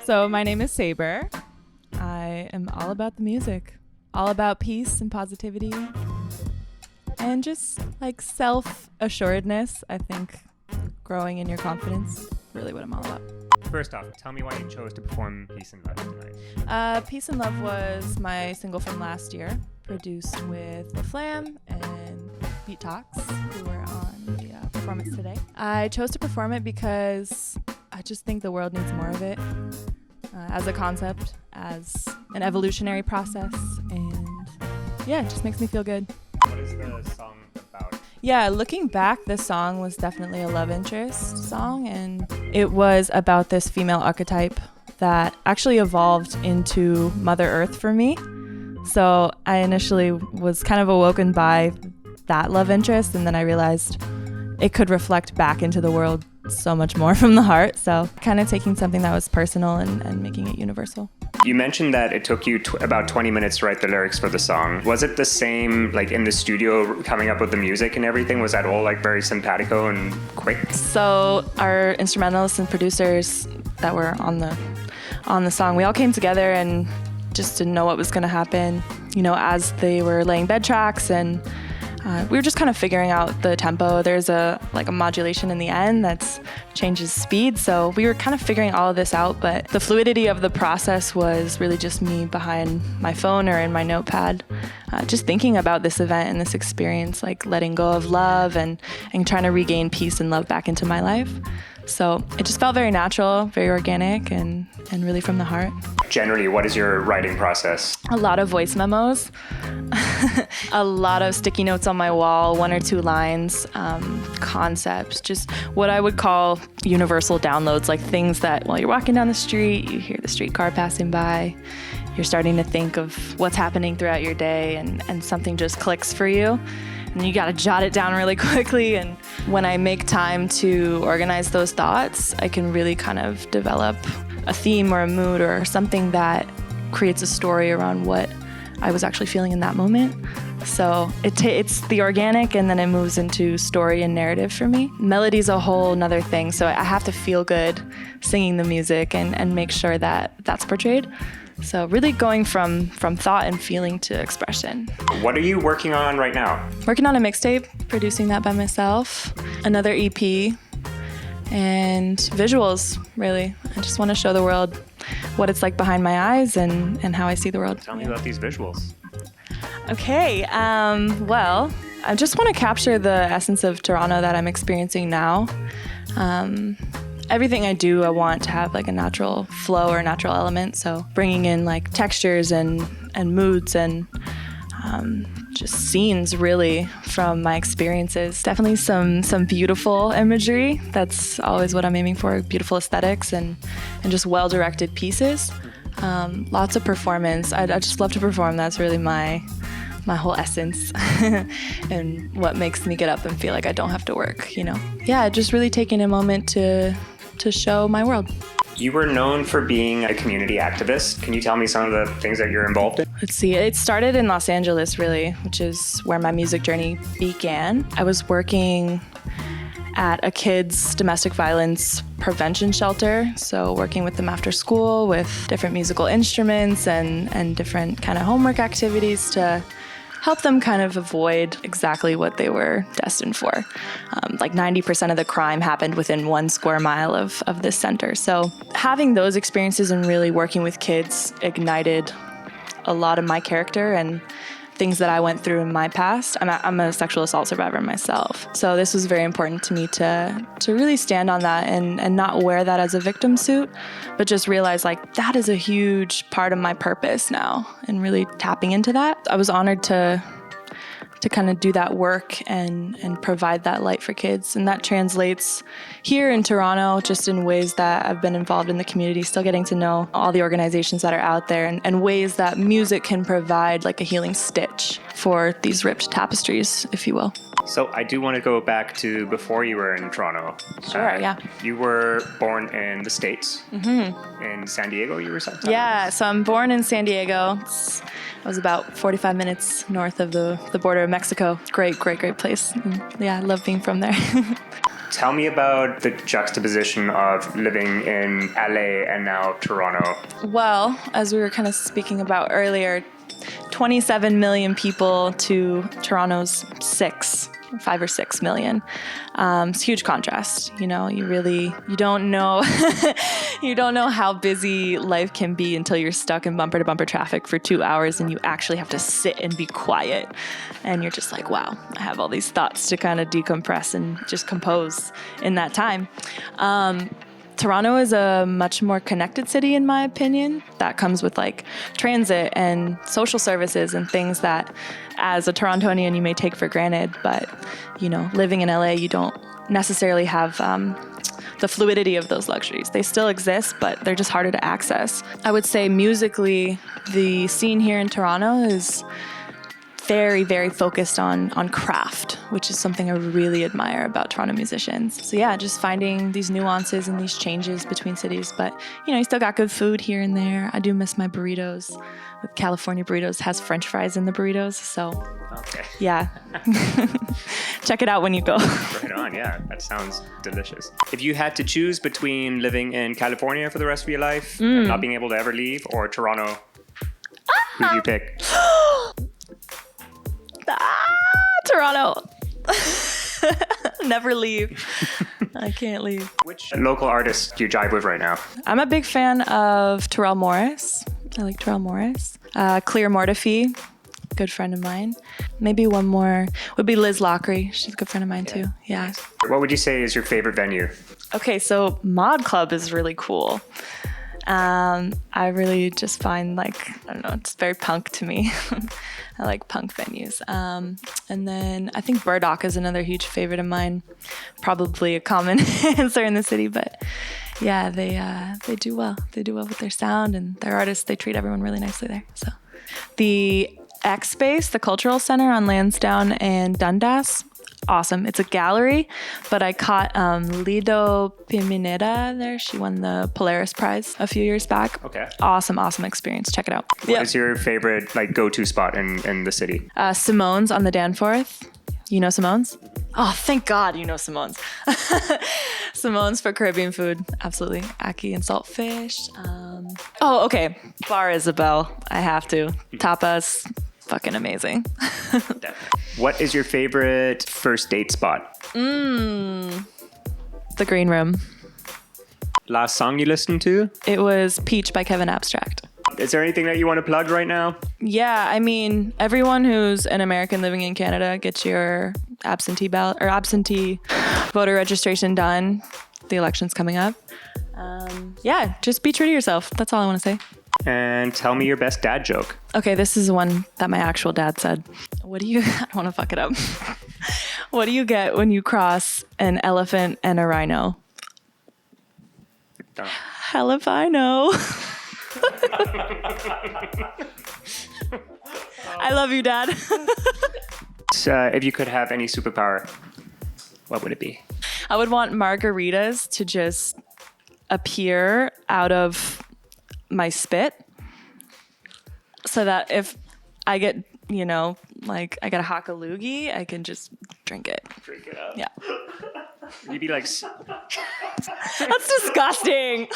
So my name is Sabre. I am all about the music, all about peace and positivity, and just like self-assuredness. I think growing in your confidence, really what I'm all about. First off, tell me why you chose to perform Peace and Love tonight. Peace and Love was my single from last year, produced with The Flam and Beat Talks, who were on the performance today. I chose to perform it because I just think the world needs more of it as a concept, as an evolutionary process, and yeah, it just makes me feel good. What is the song about? Yeah, looking back, this song was definitely a love interest song, and it was about this female archetype that actually evolved into Mother Earth for me. So I initially was kind of awoken by that love interest, and then I realized it could reflect back into the world so much more from the heart. So kind of taking something that was personal and making it universal. You mentioned that it took you about 20 minutes to write the lyrics for the song. Was it the same, like in the studio, coming up with the music and everything? Was that all like very simpatico and quick? So our instrumentalists and producers that were on the song, we all came together and just didn't know what was going to happen, you know, as they were laying bed tracks, and we were just kind of figuring out the tempo. There's a modulation in the end that changes speed. So we were kind of figuring all of this out, but the fluidity of the process was really just me behind my phone or in my notepad, just thinking about this event and this experience, like letting go of love and trying to regain peace and love back into my life. So it just felt very natural, very organic, and really from the heart. Generally, what is your writing process? A lot of voice memos, a lot of sticky notes on my wall, 1 or 2 lines, concepts, just what I would call universal downloads, like things that while you're walking down the street, you hear the streetcar passing by, you're starting to think of what's happening throughout your day, and something just clicks for you. And you got to jot it down really quickly. And when I make time to organize those thoughts, I can really kind of develop a theme or a mood or something that creates a story around what I was actually feeling in that moment. So it's the organic, and then it moves into story and narrative for me. Melody's a whole nother thing. So I have to feel good singing the music and make sure that that's portrayed. So really going from thought and feeling to expression. What are you working on right now? Working on a mixtape, producing that by myself, another EP, and visuals, really. I just want to show the world what it's like behind my eyes and how I see the world. Tell me about these visuals. Okay, well, I just want to capture the essence of Toronto that I'm experiencing now. Everything I do, I want to have like a natural flow or natural element. So bringing in like textures and moods and just scenes really from my experiences. Definitely some beautiful imagery. That's always what I'm aiming for, beautiful aesthetics and just well-directed pieces. Lots of performance. I just love to perform. That's really my whole essence and what makes me get up and feel like I don't have to work, you know? Yeah, just really taking a moment to show my world. You were known for being a community activist. Can you tell me some of the things that you're involved in? Let's see, it started in Los Angeles, really, which is where my music journey began. I was working at a kids' domestic violence prevention shelter, so working with them after school with different musical instruments and different kind of homework activities to help them kind of avoid exactly what they were destined for. Like 90% of the crime happened within 1 square mile of this center. So having those experiences and really working with kids ignited a lot of my character and things that I went through in my past. I'm a sexual assault survivor myself. So this was very important to me to really stand on that and not wear that as a victim suit, but just realize like that is a huge part of my purpose now and really tapping into that. I was honored to kind of do that work and provide that light for kids. And that translates here in Toronto just in ways that I've been involved in the community, still getting to know all the organizations that are out there and ways that music can provide like a healing stitch for these ripped tapestries, if you will. So I do want to go back to before you were in Toronto. Sure, yeah. You were born in the States, in San Diego, you were saying? Yeah, so I'm born in San Diego. I was about 45 minutes north of the border of Mexico. Great place. Yeah, I love being from there. Tell me about the juxtaposition of living in LA and now Toronto. Well, as we were kind of speaking about earlier, 27 million people to Toronto's 5 or 6 million. It's a huge contrast. You know, you don't know, you don't know how busy life can be until you're stuck in bumper to bumper traffic for 2 hours and you actually have to sit and be quiet. And you're just like, wow, I have all these thoughts to kind of decompress and just compose in that time. Toronto is a much more connected city, in my opinion. That comes with like transit and social services and things that as a Torontonian you may take for granted. But, you know, living in LA, you don't necessarily have the fluidity of those luxuries. They still exist, but they're just harder to access. I would say musically, the scene here in Toronto is very, very focused on craft, which is something I really admire about Toronto musicians. So yeah, just finding these nuances and these changes between cities. But, you know, you still got good food here and there. I do miss my burritos. With California Burritos has French fries in the burritos. So okay. Yeah. Check it out when you go. Right on, yeah. That sounds delicious. If you had to choose between living in California for the rest of your life, and not being able to ever leave, or Toronto, who do you pick? Toronto. Never leave. I can't leave. Which local artists do you jive with right now? I'm a big fan of Terrell Morris. I like Terrell Morris. Clear Mortifee, good friend of mine. Maybe one more would be Liz Lockery. She's a good friend of mine too. Yeah. What would you say is your favorite venue? Okay, so Mod Club is really cool. I really just find I don't know, it's very punk to me. I like punk venues. And then I think Burdock is another huge favorite of mine. Probably a common answer in the city, but yeah, they do well. They do well with their sound and their artists. They treat everyone really nicely there. So the X Space, the Cultural Center on Lansdowne and Dundas, awesome. It's a gallery, but I caught Lido Pimineta there. She won the Polaris Prize a few years back. Okay. Awesome experience. Check it out. What is your favorite go-to spot in the city? Simone's on the Danforth. You know Simone's? Oh, thank God you know Simone's. Simone's for Caribbean food. Absolutely. Ackee and saltfish. Okay. Bar Isabel. I have to. Tapas. Fucking amazing. What is your favorite first date spot? The Green Room. Last song you listened to? It was Peach by Kevin Abstract. Is there anything that you want to plug right now? Yeah, I mean, everyone who's an American living in Canada, get your absentee ballot or absentee voter registration done. The election's coming up. Just be true to yourself. That's all I want to say. And tell me your best dad joke. Okay, this is one that my actual dad said. I don't want to fuck it up. What do you get when you cross an elephant and a rhino? Hell if I know. I love you, Dad. If you could have any superpower, what would it be? I would want margaritas to just appear out of my spit so that if I get, I got a hot a loogie, I can just drink it. Drink it up. Yeah. You'd be like... That's disgusting.